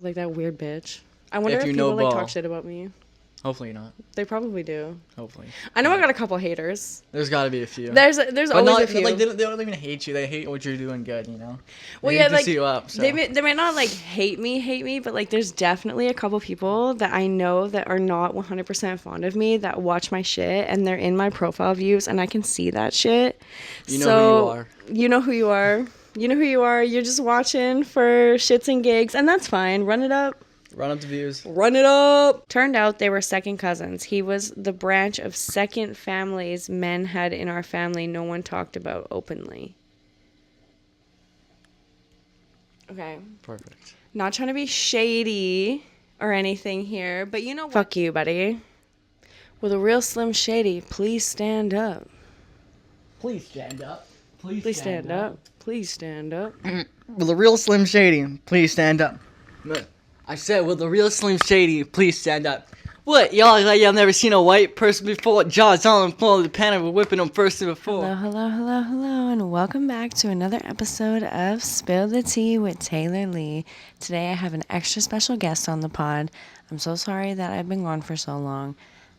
Like that weird bitch. I wonder if people like talk shit about me. Hopefully not. They probably do. Hopefully. I know I got a couple haters. There's got to be a few. There's always a few. Like they don't even hate you. They hate what you're doing good. Well, yeah, like you up, so. they might not like hate me, but like there's definitely a couple people that I know that are not 100% fond of me that watch my shit and they're in my profile views and I can see that shit. You know who you are. You know who you are. You know who you are. You're just watching for shits and gigs, and that's fine. Run it up. Run up the views. Run it up. Turned out they were second cousins. He was the branch of second families men had in our family no one talked about openly. Okay. Perfect. Not trying to be shady or anything here, but you know what? Fuck you, buddy. Will the real Slim Shady please stand up? Please stand up. Please stand up. Please stand up. Will the real Slim Shady please stand up? I said, will the real Slim Shady please stand up? What, y'all like y'all never seen a white person before? Jaws on the floor of the pan of a whipping them first and before. Hello, and welcome back to another episode of Spill the Tea with Taylor Leigh. Today I have an extra special guest on the pod. I'm so sorry that I've been gone for so long.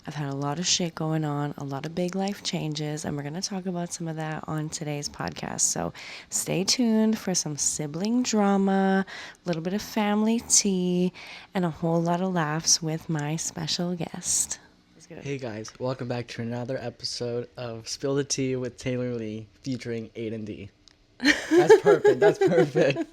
I've had a lot of shit going on, a lot of big life changes, and we're going to talk about some of that on today's podcast. So stay tuned for some sibling drama, a little bit of family tea, and a whole lot of laughs with my special guest. Hey guys, welcome back to another episode of Spill the Tea with Taylor Leigh featuring Aidyn D. That's perfect, that's perfect.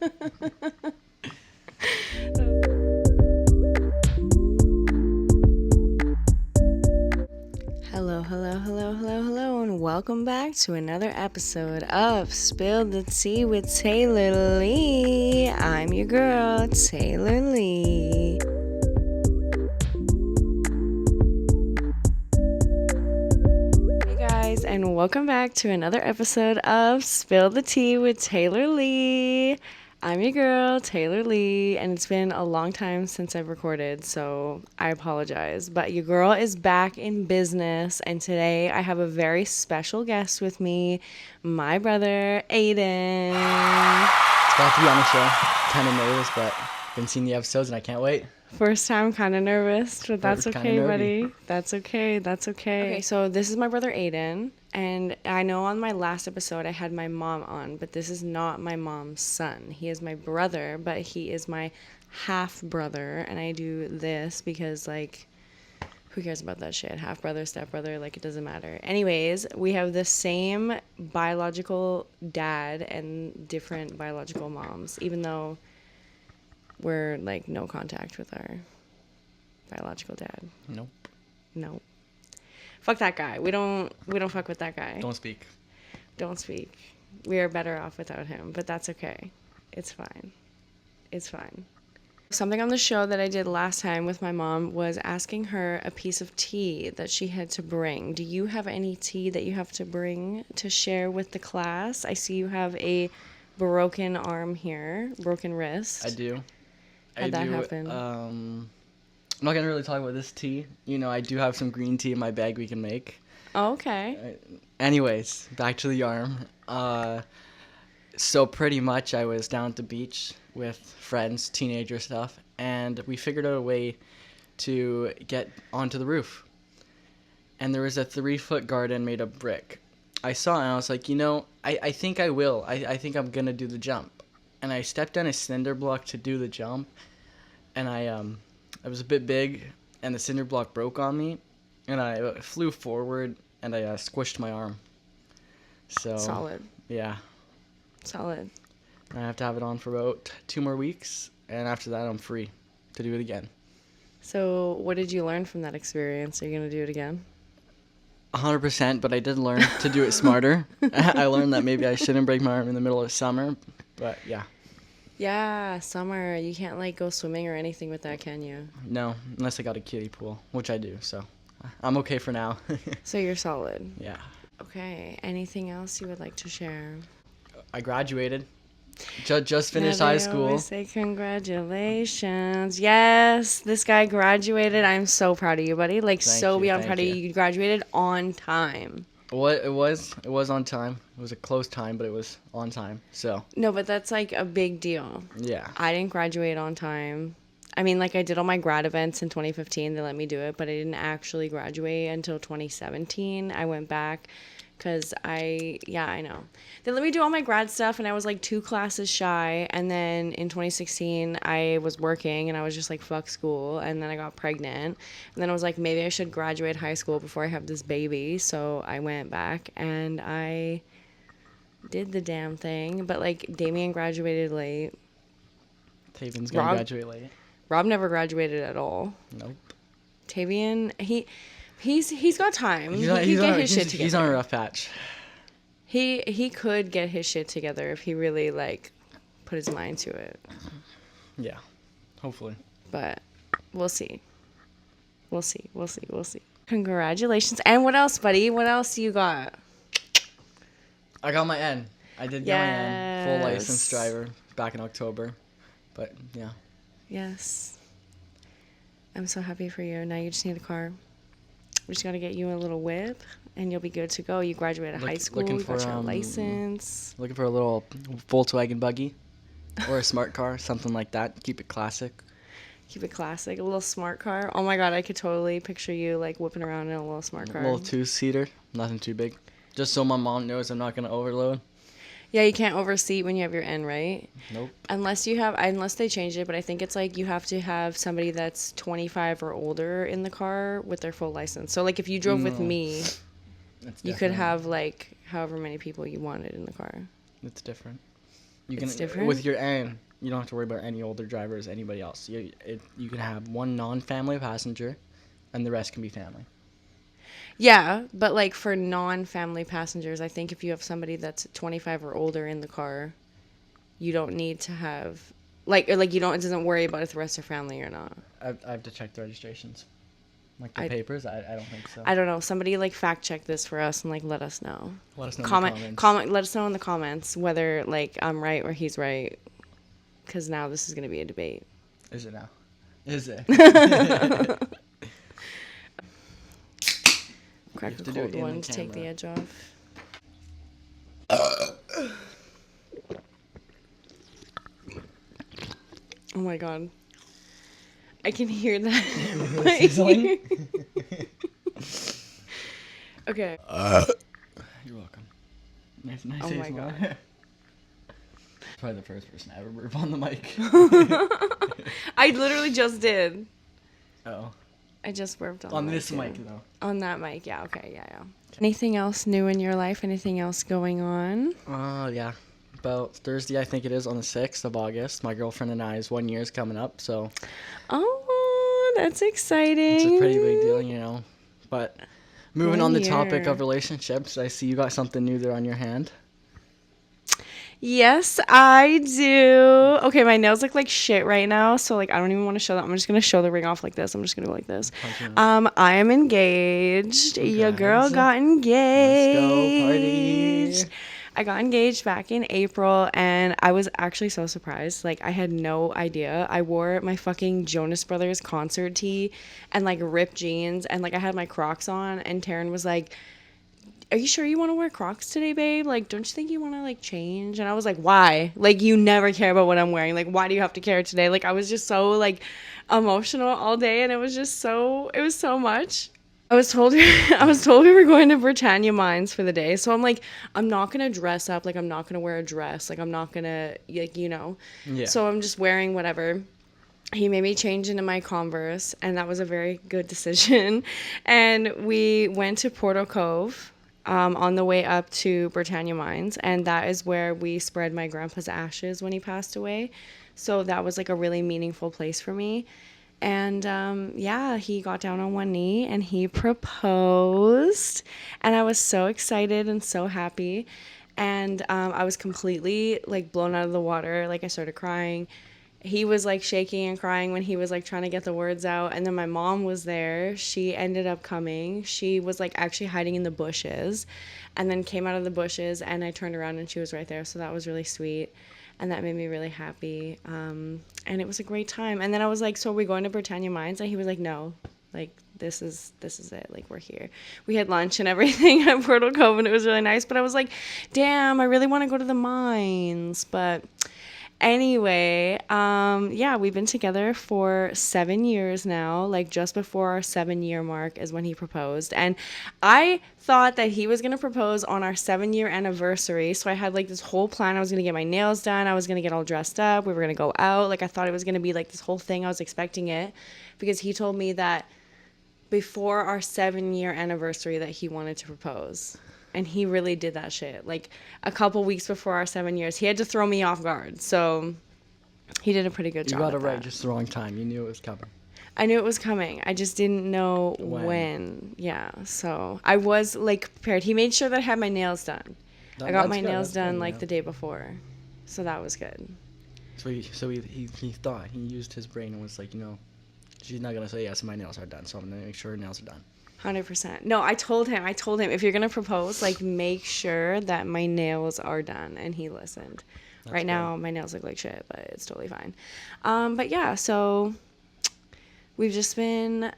Hello, and welcome back to another episode of Spill the Tea with Taylor Leigh. I'm your girl, Taylor Leigh. Hey guys, and welcome back to another episode of Spill the Tea with Taylor Leigh. I'm your girl, Taylor Leigh, and it's been a long time since I've recorded, so I apologize. But your girl is back in business, and today I have a very special guest with me, my brother, Aidyn. It's glad to be on the show. Kind of nervous, but I've been seeing the episodes, and I can't wait. First time, kind of nervous, but that's okay, buddy. That's okay. Okay, so this is my brother, Aidyn. And I know on my last episode I had my mom on, but this is not my mom's son. He is my brother, but he is my half-brother. And I do this because, like, who cares about that shit? Half-brother, step-brother, like, it doesn't matter. Anyways, we have the same biological dad and different biological moms, even though we're, like, no contact with our biological dad. Nope. Fuck that guy. We don't fuck with that guy. Don't speak. We are better off without him, but that's okay. It's fine. Something on the show that I did last time with my mom was asking her a piece of tea that she had to bring. Do you have any tea that you have to bring to share with the class? I see you have a broken arm here, broken wrist. I do. How'd that happen? I'm not going to really talk about this tea. I do have some green tea in my bag we can make. Oh, okay. Anyways, back to the arm. So pretty much I was down at the beach with friends, teenager stuff, and we figured out a way to get onto the roof. And there was a 3-foot garden made of brick. I saw it and I was like, I think I will. I think I'm going to do the jump. And I stepped on a cinder block to do the jump, and I was a bit big, and the cinder block broke on me, and I flew forward, and I squished my arm. So solid. Yeah. Solid. I have to have it on for about 2 more weeks, and after that, I'm free to do it again. So what did you learn from that experience? Are you going to do it again? 100%, but I did learn to do it smarter. I learned that maybe I shouldn't break my arm in the middle of summer, but yeah. Yeah, summer. You can't, like, go swimming or anything with that, can you? No, unless I got a kiddie pool, which I do, so I'm okay for now. So you're solid. Yeah. Okay. Anything else you would like to share? I graduated. Just finished high school. Always say congratulations. Yes, this guy graduated. I'm so proud of you, buddy. Like, so beyond proud of you. You graduated on time. What it was on time. It was a close time, but it was on time. So no, but that's like a big deal. Yeah. I didn't graduate on time. I mean, like I did all my grad events in 2015. They let me do it, but I didn't actually graduate until 2017. I went back because I know. They let me do all my grad stuff and I was like 2 classes shy. And then in 2016, I was working and I was just like, fuck school. And then I got pregnant. And then I was like, maybe I should graduate high school before I have this baby. So I went back and I did the damn thing. But like Damien graduated late. Taven's gonna graduate late. Rob never graduated at all. Nope. Tavian, he's got time. He could get his shit together. He's on a rough patch. He could get his shit together if he really like put his mind to it. Yeah, hopefully. But we'll see. We'll see. Congratulations. And what else, buddy? What else you got? I got my N. I did get my N. Full licensed driver back in October. But yeah. Yes. I'm so happy for you. Now you just need a car. We just got to get you a little whip, and you'll be good to go. You graduated high school. You got your license. Looking for a little Volkswagen buggy or a smart car, something like that. Keep it classic. A little smart car. Oh, my God. I could totally picture you, like, whipping around in a little smart car. A little 2-seater. Nothing too big. Just so my mom knows I'm not going to overload. Yeah, you can't overseat when you have your N, right? Nope. Unless they changed it, but I think it's like you have to have somebody that's 25 or older in the car with their full license. So like if you drove with me, you could have like however many people you wanted in the car. It's different. It's different? With your N, you don't have to worry about any older drivers, anybody else. You can have one non-family passenger, and the rest can be family. Yeah, but like for non-family passengers, I think if you have somebody that's 25 or older in the car, you don't need to have it doesn't worry about if the rest are family or not. I have to check the registrations. Like the papers? I don't think so. I don't know. Somebody like fact check this for us and like let us know. Let us know in the comments. Let us know in the comments whether like I'm right or he's right. Because now this is going to be a debate. Is it now? Is it? Crack a cold one to take the edge off. Oh my God. I can hear that. Sizzling? Okay. You're welcome. Nice oh my God. Probably the first person I ever burp on the mic. I literally just did. Oh. I just burped on this mic, though. On that mic, yeah. Okay, yeah. Anything else new in your life? Anything else going on? Yeah. About Thursday, I think it is, on the 6th of August. My girlfriend and I's 1 year is coming up, so. Oh, that's exciting. It's a pretty big deal, you know. But moving on the topic of relationships, I see you got something new there on your hand. Yes, I do. Okay, my nails look like shit right now, so like I don't even want to show them. I'm just gonna show the ring off like this. I'm just gonna go like this. I am engaged. Okay. Your girl got engaged. Let's go party. I got engaged back in April, and I was actually so surprised. Like, I had no idea. I wore my fucking Jonas Brothers concert tee and like ripped jeans, and like I had my Crocs on, and Taryn was like, are you sure you want to wear Crocs today, babe? Like, don't you think you want to, like, change? And I was like, why? Like, you never care about what I'm wearing. Like, why do you have to care today? Like, I was just so, like, emotional all day, and it was so much. I was told we were going to Britannia Mines for the day. So I'm like, I'm not going to dress up. Like, I'm not going to wear a dress. Like, I'm not going to, like, you know. Yeah. So I'm just wearing whatever. He made me change into my Converse, and that was a very good decision. And we went to Portal Cove. On the way up to Britannia Mines, and that is where we spread my grandpa's ashes when he passed away. So that was like a really meaningful place for me. And he got down on one knee and he proposed, and I was so excited and so happy. And I was completely like blown out of the water. Like, I started crying. He was like shaking and crying when he was like trying to get the words out. And then my mom was there. She ended up coming. She was like actually hiding in the bushes, and then came out of the bushes, and I turned around and she was right there. So that was really sweet. And that made me really happy. And it was a great time. And then I was like, so are we going to Britannia Mines? And he was like, no, like, this is it. Like, we're here. We had lunch and everything at Portal Cove, and it was really nice. But I was like, damn, I really want to go to the mines. But Anyway, yeah, we've been together for 7 years now. Like just before our 7 year mark is when he proposed. And I thought that he was going to propose on our 7 year anniversary. So I had like this whole plan. I was going to get my nails done. I was going to get all dressed up. We were going to go out. Like I thought it was going to be like this whole thing. I was expecting it because he told me that before our 7 year anniversary that he wanted to propose. And he really did that shit. Like a couple weeks before our 7 years, he had to throw me off guard. So he did a pretty good job. You got it right, just the wrong time. You knew it was coming. I knew it was coming. I just didn't know when. Yeah. So I was like prepared. He made sure that I had my nails done. I got my nails done like the day before. So that was good. So he thought, he used his brain and was like, she's not going to say yes, my nails are done. So I'm going to make sure her nails are done. 100%. No, I told him, if you're going to propose, like, make sure that my nails are done. And he listened. That's right good. Now, my nails look like shit, but it's totally fine. But yeah, so we've just been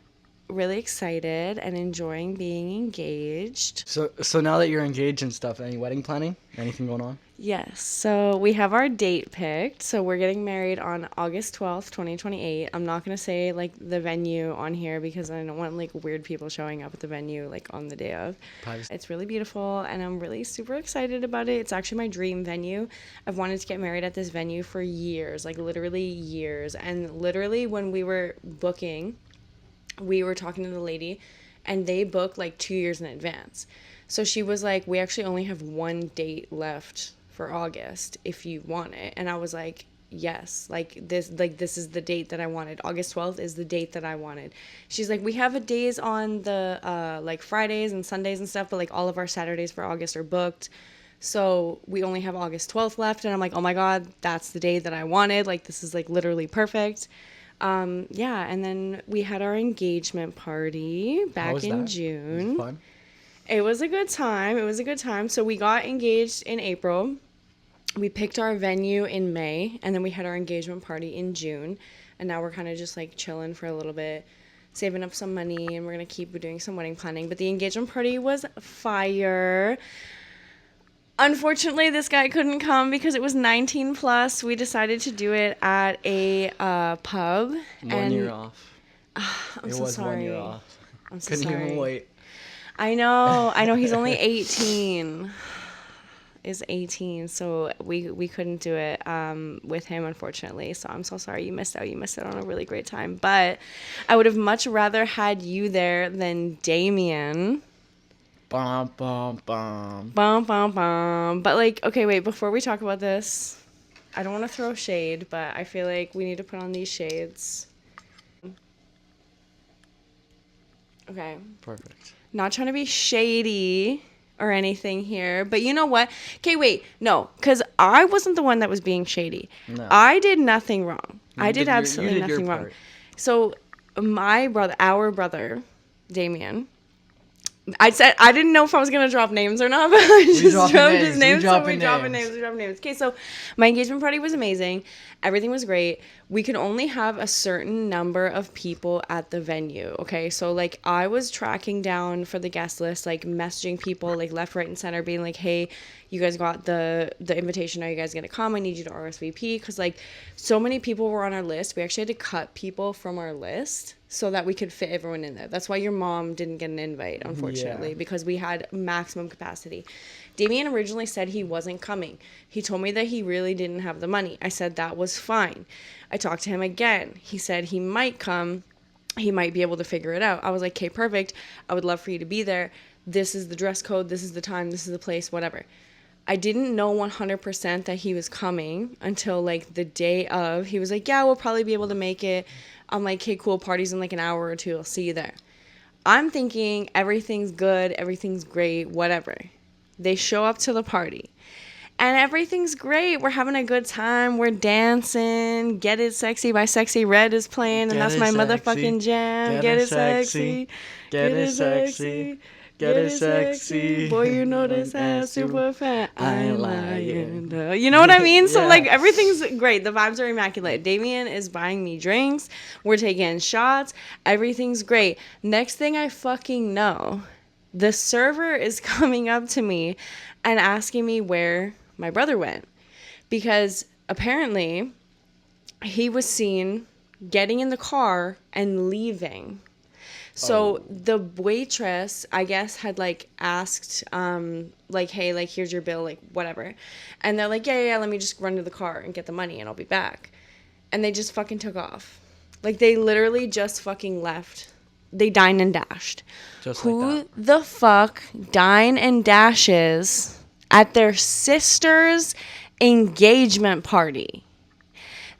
really excited and enjoying being engaged. So now that you're engaged and stuff, any wedding planning? Anything going on? Yes. So we have our date picked. So we're getting married on August 12th, 2028. I'm not going to say like the venue on here because I don't want like weird people showing up at the venue like on the day of. Privacy. It's really beautiful and I'm really super excited about it. It's actually my dream venue. I've wanted to get married at this venue for years, like literally years. And literally when we were booking, we were talking to the lady and they booked like 2 years in advance. So she was like, we actually only have one date left for August if you want it. And I was like, yes, this is the date that I wanted. August 12th is the date that I wanted. She's like, we have a days on the like Fridays and Sundays and stuff, but like all of our Saturdays for August are booked. So we only have August 12th left. And I'm like, oh my God, that's the day that I wanted. Like, this is like literally perfect. Yeah. And then we had our engagement party back in June. Was it fun? It was a good time. So we got engaged in April. We picked our venue in May, and then we had our engagement party in June. And now we're kind of just like chilling for a little bit, saving up some money, and we're going to keep doing some wedding planning. But the engagement party was fire. Unfortunately, this guy couldn't come because it was 19 plus. We decided to do it at a pub. 1 year off. I'm so sorry. 1 year off. I'm so Couldn't sorry. even wait. I know. He's only 18. Is 18, so we couldn't do it with him, unfortunately. So I'm so sorry you missed out. You missed out on a really great time. But I would have much rather had you there than Damien. Bum, bum, bum. Bum, bum, bum. But like, okay, wait, before we talk about this, I don't want to throw shade, but I feel like we need to put on these shades. Okay. Perfect. Not trying to be shady or anything here, but you know what? Okay, wait, no, because I wasn't the one that was being shady. No. I did nothing wrong. I did absolutely nothing wrong. So our brother, Damien, I didn't know if I was going to drop names or not, but I just dropped his name. So we dropping names. Okay, so my engagement party was amazing. Everything was great. We could only have a certain number of people at the venue, okay? So, like, I was tracking down for the guest list, like, messaging people, like, left, right, and center, being like, hey, you guys got the invitation. Are you guys going to come? I need you to RSVP. Because, like, so many people were on our list. We actually had to cut people from our list so that we could fit everyone in there. That's why your mom didn't get an invite, unfortunately, because we had maximum capacity. Damien originally said he wasn't coming. He told me that he really didn't have the money. I said that was fine. I talked to him again. He said he might come. He might be able to figure it out. I was like, okay, perfect. I would love for you to be there. This is the dress code. This is the time. This is the place, whatever. I didn't know 100% that he was coming until like the day of. He was like, yeah, we'll probably be able to make it. I'm like, okay, cool. Party's in like an hour or two. I'll see you there. I'm thinking everything's good. Everything's great. Whatever. They show up to the party. And everything's great. We're having a good time. We're dancing. Get It Sexy by Sexy Red is playing. And that's my motherfucking jam. Get It Sexy. Get It Sexy. Get It Sexy. Boy, you know this ass super fat. I ain't lying. You know what I mean? So, like, everything's great. The vibes are immaculate. Damien is buying me drinks. We're taking shots. Everything's great. Next thing I fucking know, the server is coming up to me and asking me where my brother went. Because apparently he was seen getting in the car and leaving. So the waitress, I guess, had like asked, like, hey, like, here's your bill, like, whatever. And they're like, yeah, let me just run to the car and get the money and I'll be back. And they just fucking took off. Like, they literally just fucking left. They dined and dashed. Just Who like that. the fuck dine and dashes at their sister's engagement party?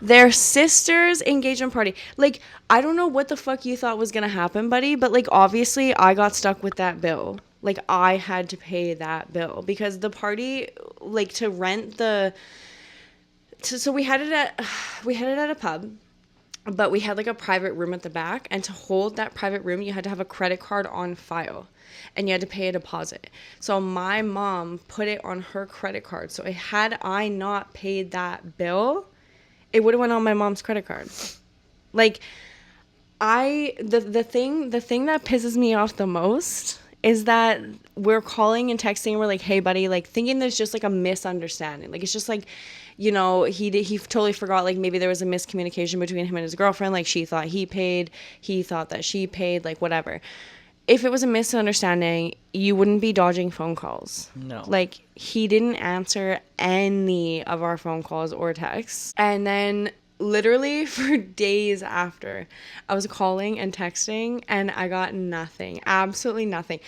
Their sister's engagement party. Like, I don't know what the fuck you thought was gonna happen, buddy, but like, obviously I got stuck with that bill. Like, I had to pay that bill because the party, like, to rent the so we had it at a pub, but we had like a private room at the back, and to hold that private room you had to have a credit card on file and you had to pay a deposit. So my mom put it on her credit card. So had I not paid that bill, it would have went on my mom's credit card. Like, the thing that pisses me off the most is that we're calling and texting and we're like, hey buddy, like, thinking there's just like a misunderstanding. Like, it's just like, you know, he totally forgot, like, maybe there was a miscommunication between him and his girlfriend. Like, she thought he paid, he thought that she paid, like, whatever. If it was a misunderstanding, you wouldn't be dodging phone calls. No. Like, he didn't answer any of our phone calls or texts. And then literally for days after, I was calling and texting and I got nothing. Absolutely nothing.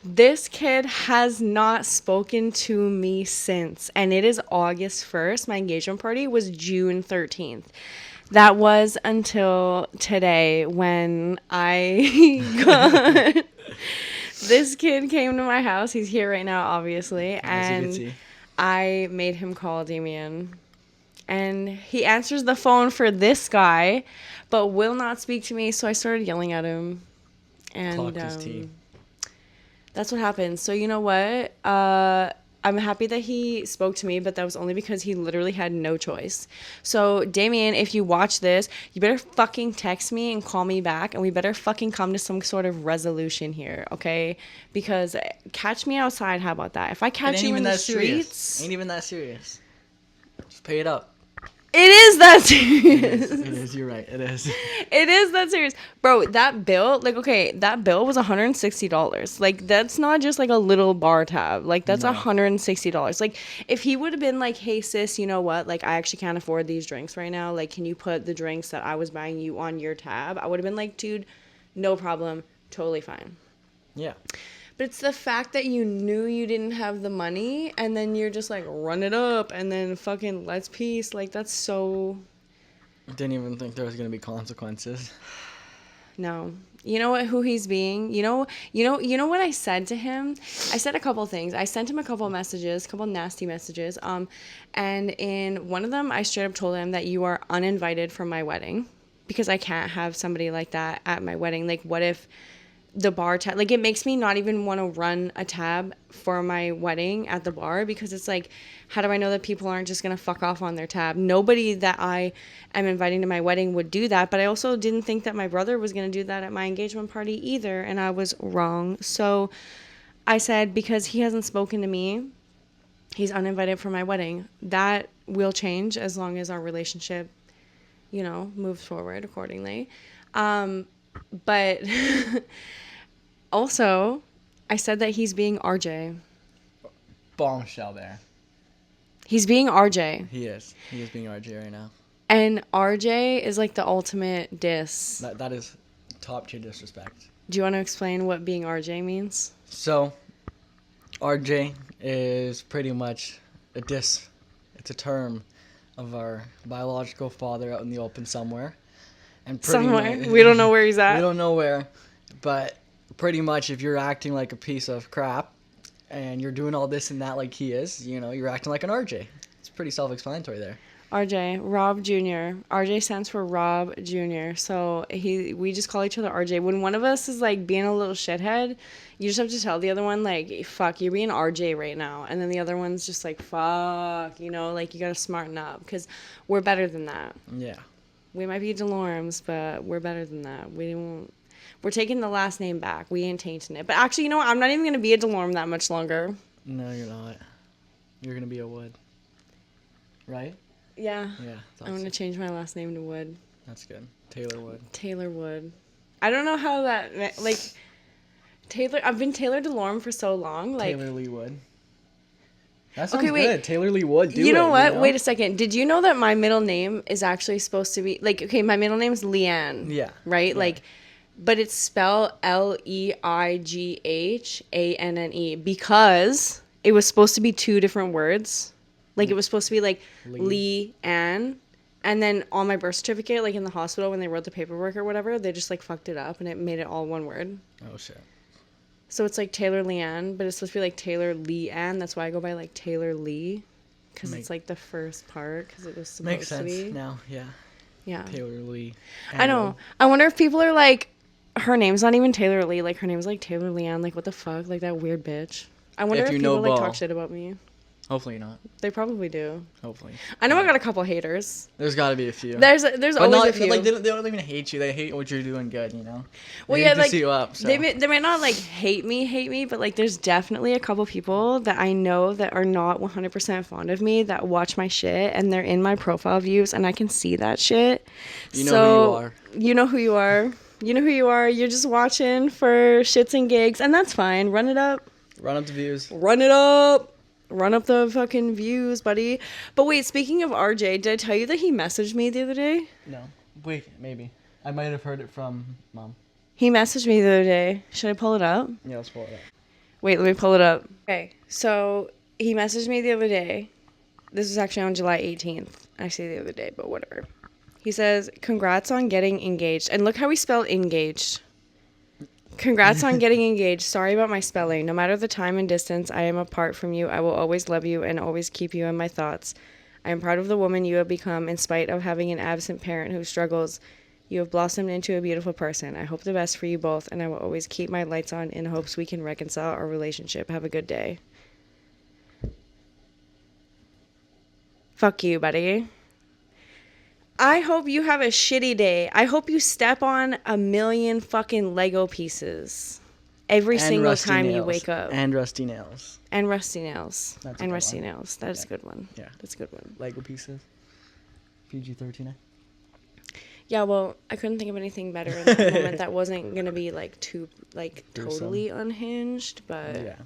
This kid has not spoken to me since. And it is August 1st. My engagement party was June 13th. That was until today when I got... This kid came to my house. He's here right now, obviously. And I made him call Damien. And he answers the phone for this guy, but will not speak to me. So I started yelling at him. And that's what happened. So you know what? I'm happy that he spoke to me, but that was only because he literally had no choice. So, Damien, if you watch this, you better fucking text me and call me back, and we better fucking come to some sort of resolution here, okay? Because catch me outside, how about that? If I catch you in the streets... Ain't even that serious. Just pay it up. It is that serious. It is. You're right. It is. It is that serious. Bro, that bill, like, okay, that bill was $160. Like, that's not just, like, a little bar tab. Like, that's $160. Like, if he would have been like, hey, sis, you know what? Like, I actually can't afford these drinks right now. Like, can you put the drinks that I was buying you on your tab? I would have been like, dude, no problem. Totally fine. Yeah. But it's the fact that you knew you didn't have the money, and then you're just like, run it up, and then fucking let's peace. Like, that's so... I didn't even think there was going to be consequences. No. You know what? Who he's being? You know what I said to him? I said a couple things. I sent him a couple messages, couple nasty messages. And in one of them, I straight up told him that you are uninvited from my wedding, because I can't have somebody like that at my wedding. Like, what if the bar tab, like, it makes me not even want to run a tab for my wedding at the bar, because it's like, how do I know that people aren't just gonna fuck off on their tab? Nobody that I am inviting to my wedding would do that, but I also didn't think that my brother was gonna do that at my engagement party either, and I was wrong. So I said, because he hasn't spoken to me, he's uninvited for my wedding. That will change as long as our relationship, you know, moves forward accordingly. But also, I said that he's being RJ. Bombshell there. He's being RJ. He is. He is being RJ right now. And RJ is like the ultimate diss. That is top tier disrespect. Do you want to explain what being RJ means? So, RJ is pretty much a diss. It's a term of our biological father out in the open somewhere. And somewhere. We don't know where he's at. We don't know where. But pretty much, if you're acting like a piece of crap and you're doing all this and that like he is, you know, you're acting like an RJ. It's pretty self-explanatory there. RJ, Rob Jr. RJ stands for Rob Jr. So we just call each other RJ. When one of us is like being a little shithead, you just have to tell the other one, like, fuck, you're being RJ right now. And then the other one's just like, fuck, you know, like, you gotta smarten up, because we're better than that. Yeah. We might be DeLormes, but we're better than that. We're taking the last name back. We ain't tainting it. But actually, you know what? I'm not even going to be a DeLorme that much longer. No, you're not. You're going to be a Wood. Right? Yeah. Yeah. I'm going to change my last name to Wood. That's good. Taylor Wood. Taylor Wood. I don't know how that, like, Taylor, I've been Taylor DeLorme for so long. Like, Taylor Leigh Wood. That sounds good. Taylor Leigh Wood. You know what? Wait a second. Did you know that my middle name is actually supposed to be, like, okay, my middle name's Leanne. Yeah. Right? Yeah. Like, but it's spelled Leighane because it was supposed to be two different words. Like, it was supposed to be, like, Leanne. And then on my birth certificate, like, in the hospital when they wrote the paperwork or whatever, they just, like, fucked it up and it made it all one word. Oh, shit. So it's, like, Taylor Leanne, but it's supposed to be, like, Taylor Leanne. That's why I go by, like, Taylor Leigh. Because it's, like, the first part, because it was supposed to be. Makes sense now, yeah. Yeah. Taylor Leigh. I know. I wonder if people are, like, her name's not even Taylor Leigh. Like, her name's, like, Taylor Leanne. Like, what the fuck? Like, that weird bitch. I wonder if people, like, talk shit about me. Hopefully not. They probably do. Hopefully. I know I got a couple haters. There's got to be a few. There's always a few. Like, they don't even hate you. They hate what you're doing good, you know? Well, yeah, like, you up, so. they might not, like, hate me, but, like, there's definitely a couple people that I know that are not 100% fond of me that watch my shit, and they're in my profile views, and I can see that shit. You know who you are. You know who you are. You know who you are. You're just watching for shits and gigs, and that's fine. Run it up. Run up the views. Run it up. Run up the fucking views, buddy. But wait, speaking of RJ, did I tell you that he messaged me the other day? No. Wait, maybe. I might have heard it from Mom. He messaged me the other day. Should I pull it up? Yeah, let's pull it up. Wait, let me pull it up. Okay, so he messaged me the other day. This was actually on July 18th. I say the other day, but whatever. He says, congrats on getting engaged. And look how he spelled engaged. Congrats on getting engaged. Sorry about my spelling. No matter the time and distance I am apart from you, I will always love you and always keep you in my thoughts. I am proud of the woman you have become in spite of having an absent parent who struggles. You have blossomed into a beautiful person. I hope the best for you both, and I will always keep my lights on in hopes we can reconcile our relationship. Have a good day. Fuck you, buddy. I hope you have a shitty day. I hope you step on a million fucking Lego pieces every single time you wake up. And rusty nails. And rusty nails. That's and rusty nails. That is a good one. Yeah. That's a good one. Lego pieces. PG-13. Yeah, well, I couldn't think of anything better in that moment that wasn't going to be, like, too, like, totally unhinged, but... Yeah.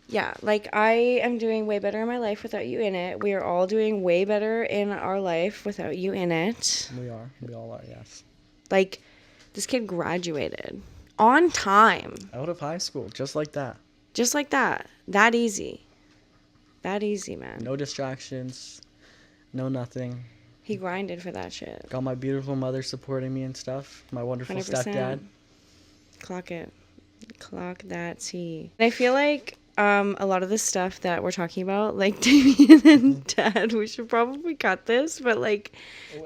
Yeah, like, I am doing way better in my life without you in it. We are all doing way better in our life without you in it. We are. We all are, yes. Like, this kid graduated on time. Out of high school, just like that. Just like that. That easy. That easy, man. No distractions. No nothing. He grinded for that shit. Got my beautiful mother supporting me and stuff. My wonderful 100%. stepdad. Clock it. Clock that T. I feel like a lot of the stuff that we're talking about, like Damien and Dad, we should probably cut this, but like,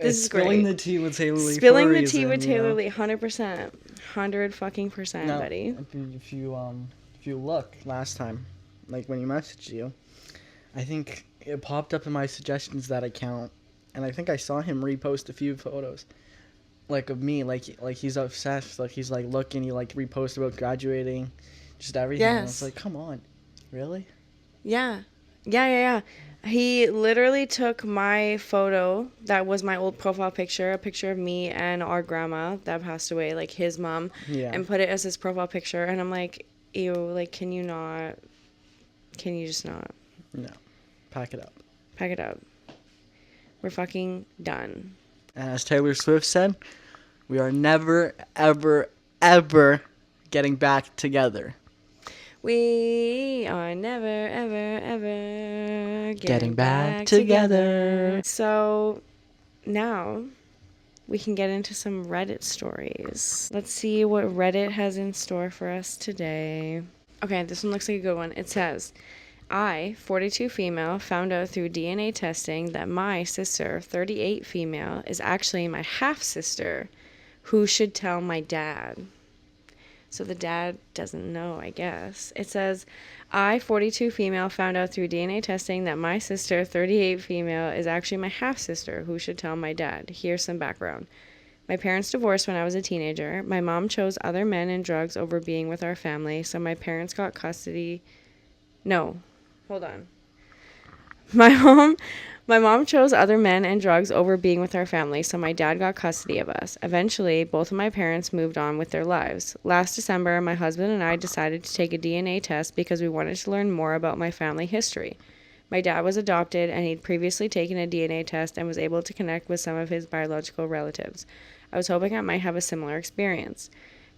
this is great. Spilling the tea with Taylor Leigh. Spilling the tea with Taylor Leigh, 100%, 100% now, buddy. If you look last time, like when you messaged you, I think it popped up in my suggestions that account, and I think I saw him repost a few photos, like of me, like he's obsessed, like he's like looking, he like reposted about graduating, just everything. Yes. And I was like, come on. Really? Yeah. He literally took my photo that was my old profile picture, a picture of me and our grandma that passed away, like his mom, and put it as his profile picture. And I'm like, ew, like, can you just not? No. Pack it up. Pack it up. We're fucking done. And as Taylor Swift said, we are never, ever, ever getting back together. We are never, ever, ever getting back together. So now we can get into some Reddit stories. Let's see what Reddit has in store for us today. Okay, this one looks like a good one. It says, I, 42 female, found out through DNA testing that my sister, 38 female, is actually my half-sister. Who should tell my dad? So the dad doesn't know, I guess. It says, I, 42 female, found out through DNA testing that my sister, 38 female, is actually my half-sister. Who should tell my dad? Here's some background. My parents divorced when I was a teenager. My mom chose other men and drugs over being with our family, so my parents got custody. No. Hold on. My My mom chose other men and drugs over being with our family, so my dad got custody of us. Eventually, both of my parents moved on with their lives. Last December, my husband and I decided to take a DNA test because we wanted to learn more about my family history. My dad was adopted, and he'd previously taken a DNA test and was able to connect with some of his biological relatives. I was hoping I might have a similar experience.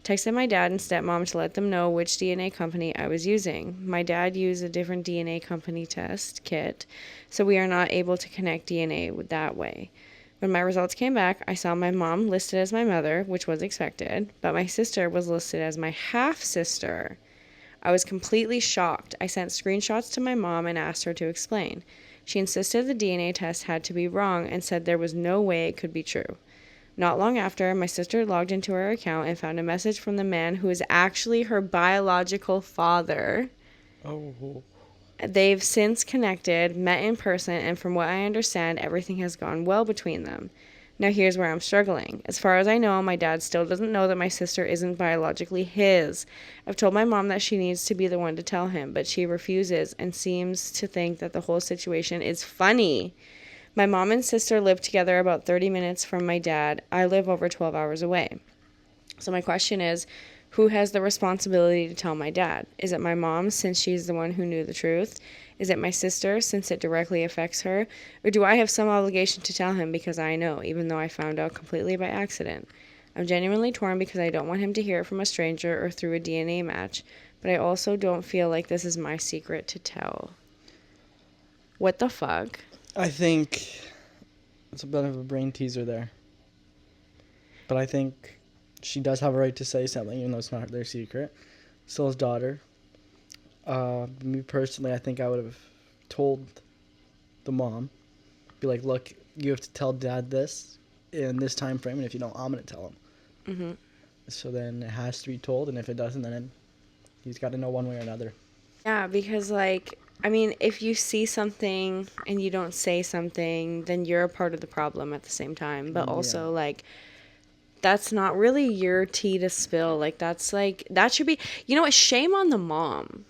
Texted my dad and stepmom to let them know which DNA company I was using. My dad used a different DNA company test kit, so we are not able to connect DNA that way. When my results came back, I saw my mom listed as my mother, which was expected, but my sister was listed as my half-sister. I was completely shocked. I sent screenshots to my mom and asked her to explain. She insisted the DNA test had to be wrong and said there was no way it could be true. Not long after, my sister logged into her account and found a message from the man who is actually her biological father. Oh. They've since connected, met in person, and from what I understand, everything has gone well between them. Now here's where I'm struggling. As far as I know, my dad still doesn't know that my sister isn't biologically his. I've told my mom that she needs to be the one to tell him, but she refuses and seems to think that the whole situation is funny. My mom and sister live together about 30 minutes from my dad. I live over 12 hours away. So my question is, who has the responsibility to tell my dad? Is it my mom, since she's the one who knew the truth? Is it my sister, since it directly affects her? Or do I have some obligation to tell him because I know, even though I found out completely by accident? I'm genuinely torn because I don't want him to hear it from a stranger or through a DNA match, but I also don't feel like this is my secret to tell. What the fuck? I think it's a bit of a brain teaser there. But I think she does have a right to say something, even though it's not their secret. Still his daughter. Me personally, I think I would have told the mom. Be like, look, you have to tell dad this in this time frame, and if you don't, I'm going to tell him. Mm-hmm. So then it has to be told, and if it doesn't, then he's got to know one way or another. Yeah, because, like, I mean, if you see something and you don't say something, then you're a part of the problem at the same time. But also, like, that's not really your tea to spill. Like, that's, like, that should be, you know what, shame on the mom.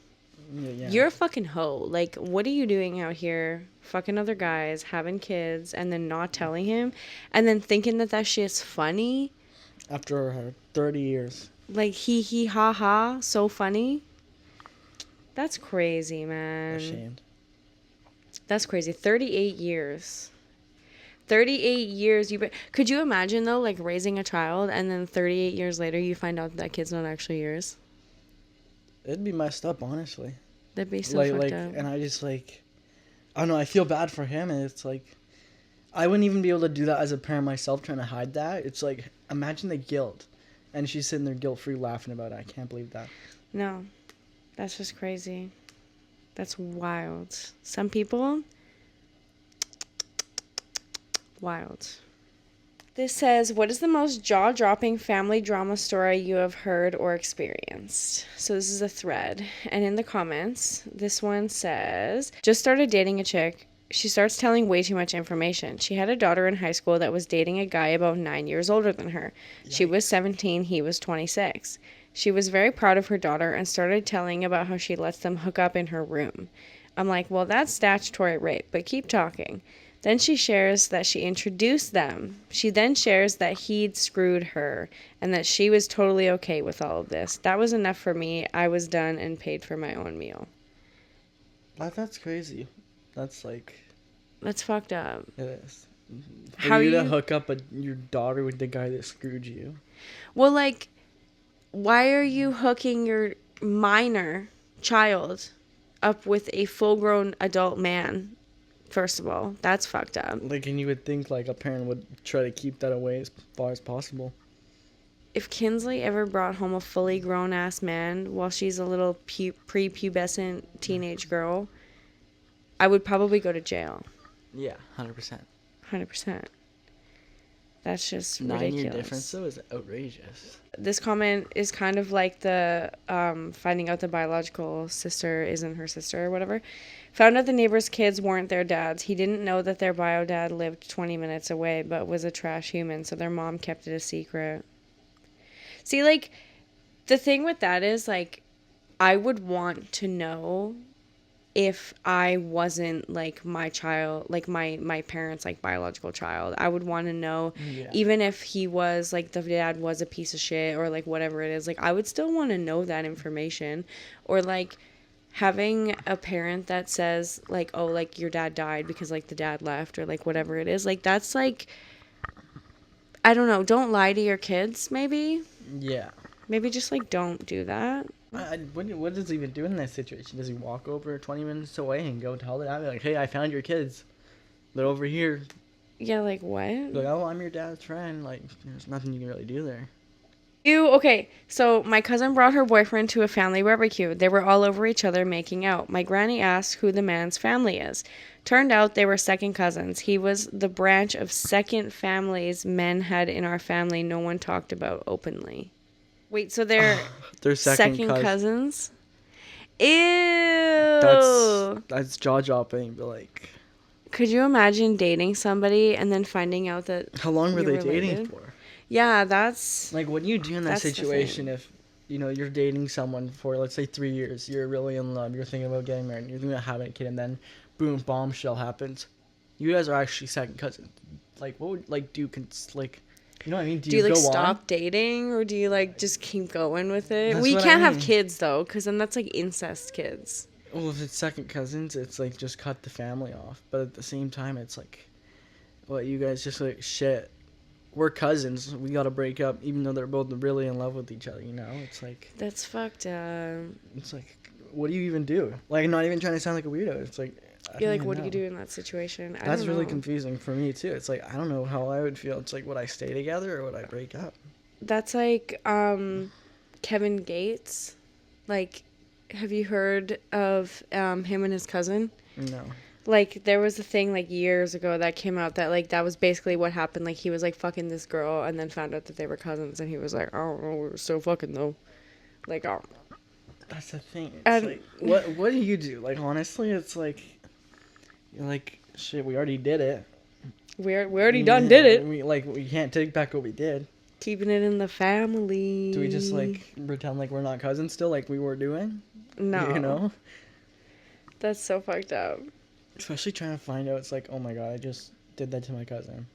Yeah. You're a fucking hoe. Like, what are you doing out here fucking other guys, having kids, and then not telling him? And then thinking that that shit's funny? After 30 years. Like, hee ha ha, so funny? That's crazy, man. Ashamed. That's crazy. 38 years. 38 years. Could you imagine, though, like, raising a child and then 38 years later you find out that kid's not actually yours? It'd be messed up, honestly. That'd be so fucked up. And I just, like, I don't know, I feel bad for him, and it's like, I wouldn't even be able to do that as a parent myself, trying to hide that. It's like, imagine the guilt. And she's sitting there guilt-free laughing about it. I can't believe that. No. That's just crazy. That's wild. Some people, wild. This says, what is the most jaw-dropping family drama story you have heard or experienced? So this is a thread. And in the comments, this one says, just started dating a chick. She starts telling way too much information. She had a daughter in high school that was dating a guy about 9 years older than her. Yikes. She was 17, he was 26. She was very proud of her daughter and started telling about how she lets them hook up in her room. I'm like, well, that's statutory rape, but keep talking. Then she shares that she introduced them. She then shares that he'd screwed her and that she was totally okay with all of this. That was enough for me. I was done and paid for my own meal. That's crazy. That's like... That's fucked up. It is. For you to hook up your daughter with the guy that screwed you. Well, like, why are you hooking your minor child up with a full-grown adult man? First of all, that's fucked up. Like, and you would think, like, a parent would try to keep that away as far as possible. If Kinsley ever brought home a fully grown-ass man while she's a little prepubescent teenage girl, I would probably go to jail. Yeah, 100%. 100%. That's just 9 ridiculous. 9-year difference, though, is outrageous. This comment is kind of like the finding out the biological sister isn't her sister or whatever. Found out the neighbor's kids weren't their dads. He didn't know that their bio dad lived 20 minutes away, but was a trash human, so their mom kept it a secret. See, like, the thing with that is, like, I would want to know if I wasn't like my child, like my parents' like biological child. I would want to know, even if he was like the dad was a piece of shit or like whatever it is, like I would still want to know that information. Or like having a parent that says like, oh, like your dad died because like the dad left or like whatever it is, like that's like, I don't know, don't lie to your kids, maybe. Yeah. Maybe just like don't do that. What does he even do in that situation? Does he walk over 20 minutes away and go tell the dad, like, hey, I found your kids. They're over here. Yeah, like what? Like, oh, I'm your dad's friend. Like, there's nothing you can really do there. Okay, so my cousin brought her boyfriend to a family barbecue. They were all over each other making out. My granny asked who the man's family is. Turned out they were second cousins. He was the branch of second families men had in our family no one talked about openly. Wait, so they're second cousins? Ew. That's jaw-dropping, but like... Could you imagine dating somebody and then finding out that... How long were they dating for? Yeah, that's... Like, what do you do in that situation if, you know, you're dating someone for, let's say, 3 years, you're really in love, you're thinking about getting married, you're thinking about having a kid, and then, boom, bombshell happens. You guys are actually second cousins. Like, what would, like, you know what I mean? Do you like, stop dating, or do you, like, just keep going with it? We can't have kids, though, because then that's, like, incest kids. Well, if it's second cousins, it's, like, just cut the family off. But at the same time, it's, like, well, you guys just, like, shit. We're cousins. We gotta break up, even though they're both really in love with each other. You know, it's like that's fucked up. It's like, what do you even do? Like, not even trying to sound like a weirdo. It's like, you're like, what do you do in that situation? That's really confusing for me too. It's like, I don't know how I would feel. It's like, would I stay together or would I break up? That's like Kevin Gates. Like, have you heard of him and his cousin? No. Like, there was a thing, like, years ago that came out that, like, that was basically what happened. Like, he was, like, fucking this girl and then found out that they were cousins. And he was like, I don't know, we're still fucking, though. Like, oh. That's the thing. It's like, what do you do? Like, honestly, it's like, you're like, shit, we already did it. We already done did it. We can't take back what we did. Keeping it in the family. Do we just, like, pretend like we're not cousins still, like we were doing? No. You know? That's so fucked up. Especially trying to find out, it's like, oh my god, I just did that to my cousin.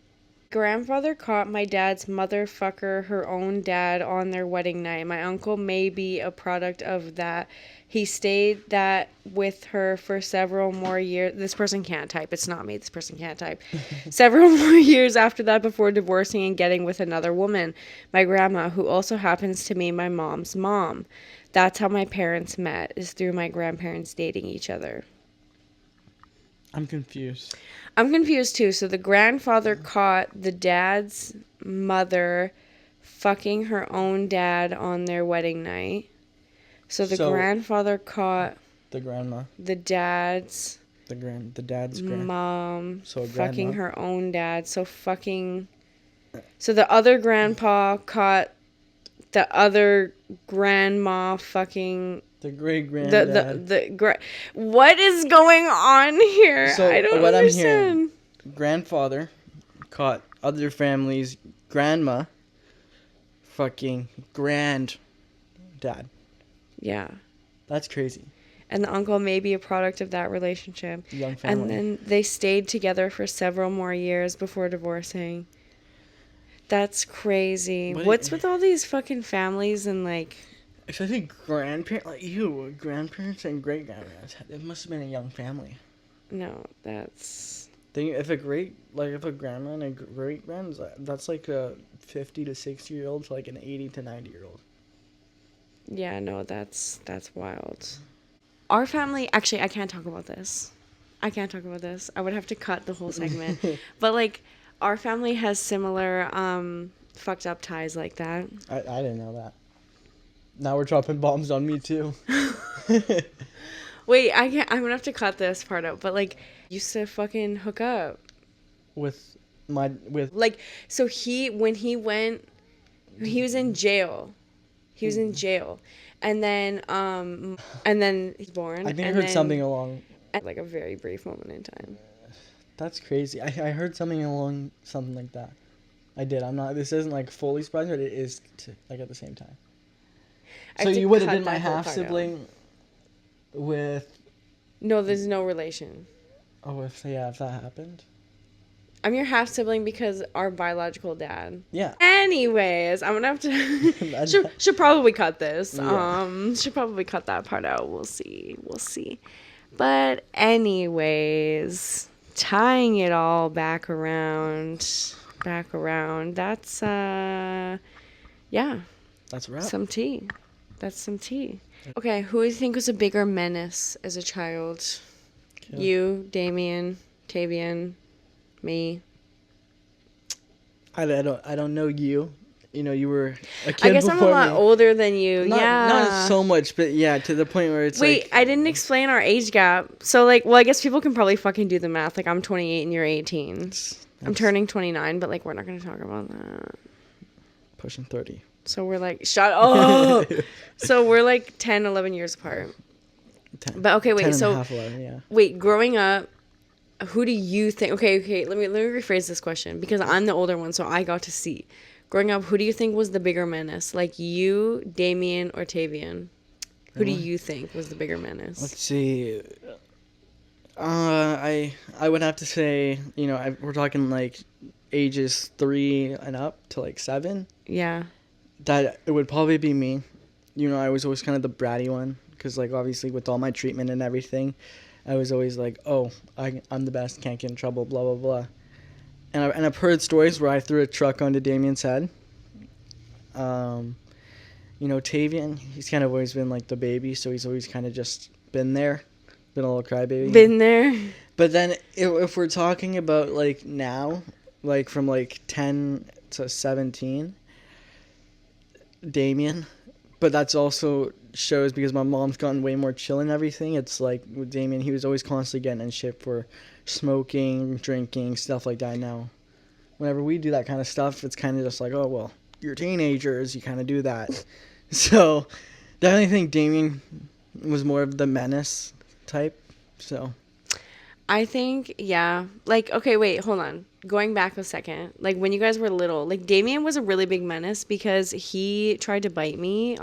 Grandfather caught my dad's motherfucker her own dad on their wedding night. My uncle may be a product of that. He stayed that with her for several more years. This person can't type. It's not me. This person can't type. Several more years after that before divorcing and getting with another woman. My grandma, who also happens to be my mom's mom. That's how my parents met, is through my grandparents dating each other. I'm confused. I'm confused too. So the grandfather caught the dad's mother fucking her own dad on their wedding night. So the grandfather caught the grandma. The dad's mom fucking her own dad. So the other grandpa caught the other grandma fucking the great granddad. What is going on here? So I don't what understand. I'm hearing, grandfather caught other family's grandma fucking granddad. Yeah. That's crazy. And the uncle may be a product of that relationship. Young family. And then they stayed together for several more years before divorcing. That's crazy. What's with all these fucking families and like... Especially grandparents, like you, grandparents and great-grandparents. It must have been a young family. No, that's... If a grandma and a great-grand, that's like a 50 to 60-year-old to like an 80 to 90-year-old. Yeah, no, that's wild. Our family, actually, I can't talk about this. I would have to cut the whole segment. But like, our family has similar fucked up ties like that. I didn't know that. Now we're dropping bombs on me too. Wait, I'm gonna have to cut this part out. But like, used to fucking hook up with. So when he was in jail. He was in jail, and then he's born. I think I heard something along. Like a very brief moment in time. That's crazy. I heard something along something like that. I did. I'm not. This isn't like fully surprising, but it is like at the same time. So you would have been my half sibling with No, there's no relation. Oh, if that happened. I'm your half sibling because our biological dad. Yeah. Anyways, I'm gonna have to. should probably cut this. Yeah. Should probably cut that part out. We'll see. We'll see. But anyways, tying it all back around. That's yeah. That's a wrap. Some tea. That's some tea. Okay, who do you think was a bigger menace as a child? Okay. You, Damien, Tavian, me. I don't know you. You know, you were a kid. I guess I'm a lot older than you. Not so much, but yeah, to the point where it's Wait, I didn't explain our age gap. So, like, well, I guess people can probably fucking do the math. Like, I'm 28 and you're 18. I'm turning 29, but, like, we're not going to talk about that. Pushing 30. So, we're, like, shut up. So, we're, like, 10, 11 years apart. 10. But, okay, wait. 10 so, and a half, 11, yeah. Wait, growing up, who do you think... Okay, let me rephrase this question. Because I'm the older one, so I got to see. Growing up, who do you think was the bigger menace? Like you, Damien, or Tavian? Who do you think was the bigger menace? Let's see. I would have to say, you know, we're talking like ages 3 and up to like 7. Yeah. That it would probably be me. You know, I was always kind of the bratty one because, like, obviously with all my treatment and everything, I was always like, oh, I'm the best, can't get in trouble, blah, blah, blah. And I've heard stories where I threw a truck onto Damien's head. You know, Tavian, he's kind of always been like the baby, so he's always kind of just been there, been a little crybaby. Been there. But then if we're talking about like now, like from like 10 to 17, Damien. But that's also shows because my mom's gotten way more chill and everything. It's like with Damien, he was always constantly getting in shit for smoking, drinking, stuff like that. Now, whenever we do that kind of stuff, it's kind of just like, oh, well, you're teenagers, you kind of do that. So, definitely think Damien was more of the menace type. So, I think, yeah. Like, okay, wait, hold on. Going back a second. Like, when you guys were little, like, Damien was a really big menace because he tried to bite me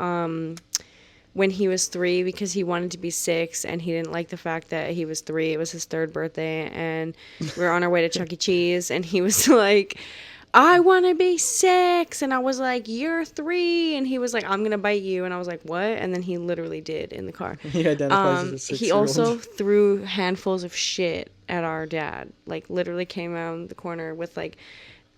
when he was 3 because he wanted to be 6 and he didn't like the fact that he was 3. It was his 3rd birthday and we were on our way to Chuck E. Cheese and he was like, I want to be 6. And I was like, you're 3. And he was like, I'm going to bite you. And I was like, what? And then he literally did in the car. He identifies as a 6-year-old. He also threw handfuls of shit at our dad. Like, literally came around the corner with, like,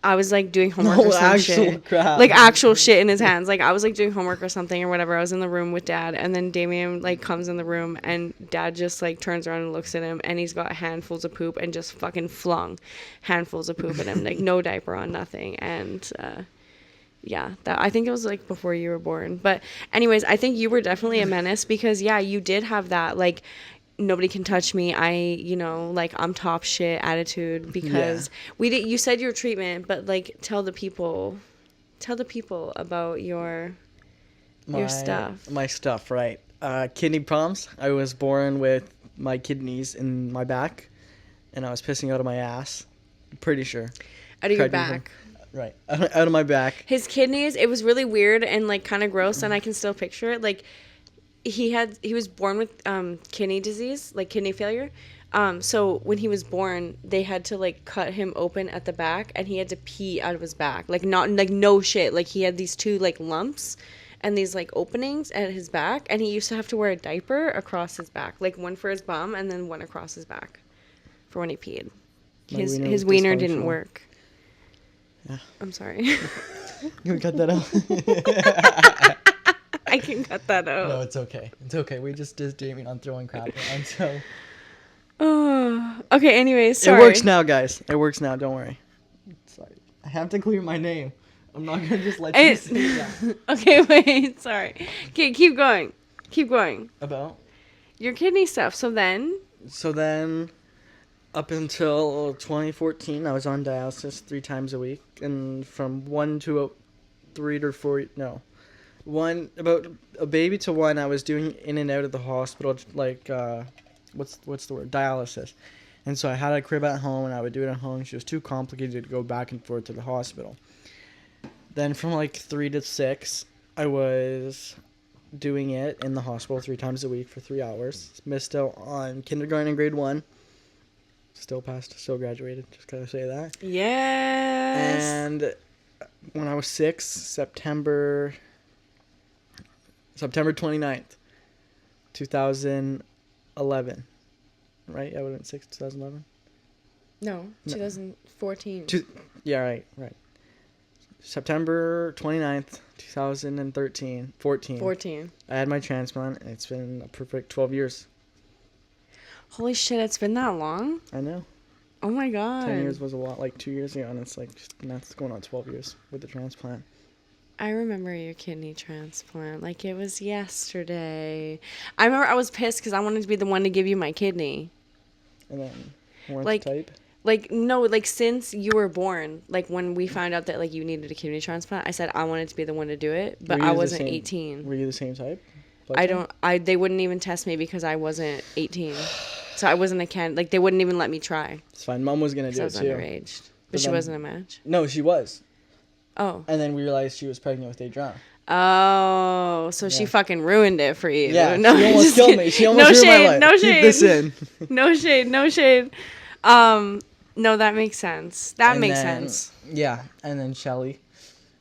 I was, like, doing homework or some shit. Crap. Like, actual shit in his hands. Like, I was, like, doing homework or something or whatever. I was in the room with Dad. And then Damien, like, comes in the room. And Dad just, like, turns around and looks at him. And he's got handfuls of poop and just fucking flung handfuls of poop at him. Like, no diaper on, nothing. And, yeah, I think it was, like, before you were born. But anyways, I think you were definitely a menace because, yeah, you did have that, like, nobody can touch me. You know, like, I'm top shit attitude because you said your treatment, but, like, tell the people about your stuff. My stuff, right. Kidney problems. I was born with my kidneys in my back and I was pissing out of my ass. I'm pretty sure. Out of your back. Right. Out of my back. His kidneys, it was really weird and, like, kind of gross and I can still picture it. Like, he was born with kidney disease, like kidney failure. So when he was born, they had to, like, cut him open at the back and he had to pee out of his back. Like, not, like, no shit. Like, he had these 2, like, lumps and these, like, openings at his back and he used to have to wear a diaper across his back. Like, one for his bum and then one across his back for when he peed. His wiener didn't work. Yeah. I'm sorry. You can cut that out. I can cut that out. No, it's okay. It's okay. We just did Damien on throwing crap around, so. Oh. Okay, anyways, sorry. It works now, guys. It works now. Don't worry. Sorry. I have to clear my name. I'm not going to just let you say that. Okay, wait. Sorry. Okay, keep going. Keep going. About? Your kidney stuff. So then, up until 2014, I was on dialysis 3 times a week. And from 1 to 3 to 4, no. About a baby to 1, I was doing in and out of the hospital, like, what's the word? Dialysis. And so I had a crib at home, and I would do it at home. She was too complicated to go back and forth to the hospital. Then from, like, 3 to 6, I was doing it in the hospital 3 times a week for 3 hours. Missed out on kindergarten and grade 1. Still passed, still graduated. Just gotta say that. Yes. And when I was 6, September 29th, 2011. Right? I would have been 6, 2011. No, 2014. Yeah, right. September 29th, 2013. 14. I had my transplant, and it's been a perfect 12 years. Holy shit, it's been that long? I know. Oh my god. 10 years was a lot, like 2 years ago, and it's like, that's going on 12 years with the transplant. I remember your kidney transplant. Like, it was yesterday. I remember I was pissed because I wanted to be the one to give you my kidney. And then, weren't like, the type? Like, no, like, since you were born, like, when we found out that, like, you needed a kidney transplant, I said I wanted to be the one to do it, but I wasn't 18. Were you the same type? They wouldn't even test me because I wasn't 18. So I wasn't a candidate. Like, they wouldn't even let me try. It's fine. Mom was going to do it, too. I was underage. But she wasn't a match? No, she was. Oh. And then we realized she was pregnant with Aidyn. Oh, so she fucking ruined it for you. Yeah, no, she almost killed me. She almost ruined my life. No shade. Keep this in. No shade. No, that makes sense. That makes sense. Yeah, and then Shelly.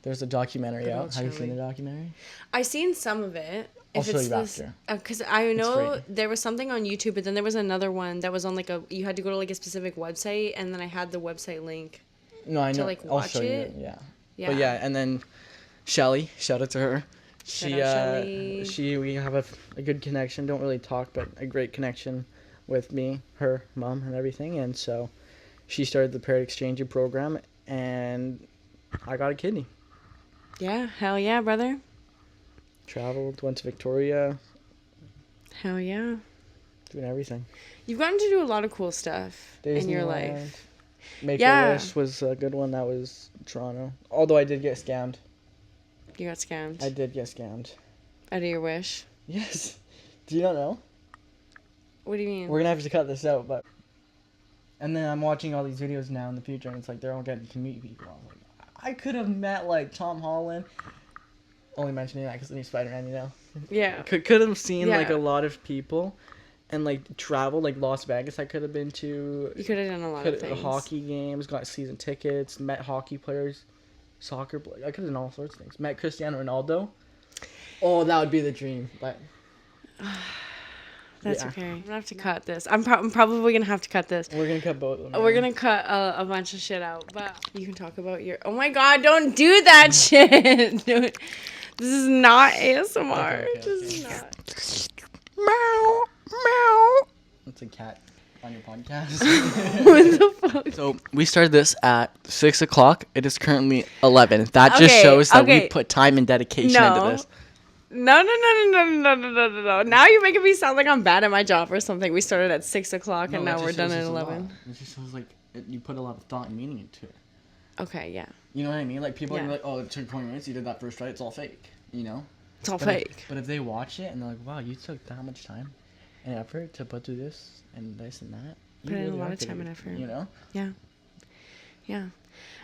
There's a documentary out. Have you seen the documentary? I seen some of it. I'll show you after. Because I know there was something on YouTube, but then there was another one that was on like you had to go to like a specific website, and then I had the website link. No, I know. To like watch it. Yeah. But yeah, and then Shelly, shout out to her. Shelly. We have a good connection. Don't really talk, but a great connection with me, her, mom, and everything. And so she started the parent exchange program, and I got a kidney. Yeah, hell yeah, brother. Traveled, went to Victoria. Hell yeah. Doing everything. You've gotten to do a lot of cool stuff in your life. Make-A-Wish was a good one. That was Toronto. Although I did get scammed. You got scammed? I did get scammed. Out of your wish? Yes. Do you not know? What do you mean? We're going to have to cut this out, but... And then I'm watching all these videos now in the future, and it's like they're all getting to meet people. I'm like, I could have met, like, Tom Holland. Only mentioning that because the new Spider-Man, you know? Yeah. Could have seen, like, a lot of people and, like, traveled, like, Las Vegas I could have been to. You could have done a lot of things. Hockey games, got season tickets, met hockey players, soccer players. I could have done all sorts of things. Met Cristiano Ronaldo. Oh, that would be the dream, but... That's okay. I'm gonna have to cut this. I'm probably gonna have to cut this. We're gonna cut both of them. We're gonna cut a bunch of shit out, but you can talk about your... Oh my god, don't do that shit! This is not ASMR. Okay. This is not. Meow, meow. That's a cat on your podcast. What the fuck? So we started this at 6 o'clock. It is currently 11. That just shows that we put time and dedication into this. No. Now you're making me sound like I'm bad at my job or something. We started at 6 o'clock and now we're done at 11. It just shows like you put a lot of thought and meaning into it. Okay, yeah. You know what I mean? Like people are like, oh, it took 20 minutes. You did that first try. It's all fake. You know? It's all fake. But if they watch it and they're like, wow, you took that much time and effort to put through this and that. Put in a lot of time and effort. You know? Yeah.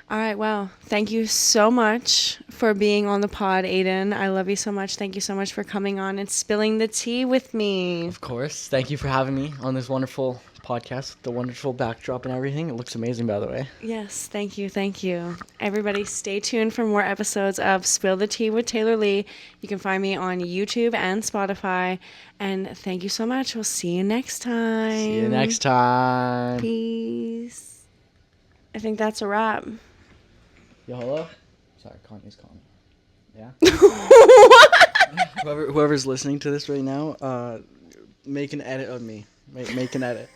All right, well, thank you so much for being on the pod, Aidyn. I love you so much. Thank you so much for coming on and spilling the tea with me. Of course. Thank you for having me on this wonderful podcast, the wonderful backdrop and everything. It looks amazing, by the way. Yes, thank you. Everybody, stay tuned for more episodes of Spill the Tea with Taylor Leigh. You can find me on YouTube and Spotify. And thank you so much. We'll see you next time. Peace. I think that's a wrap. Yo, hello? Sorry, Kanye's calling me. Yeah? Whoever's listening to this right now, make an edit of me. Make an edit.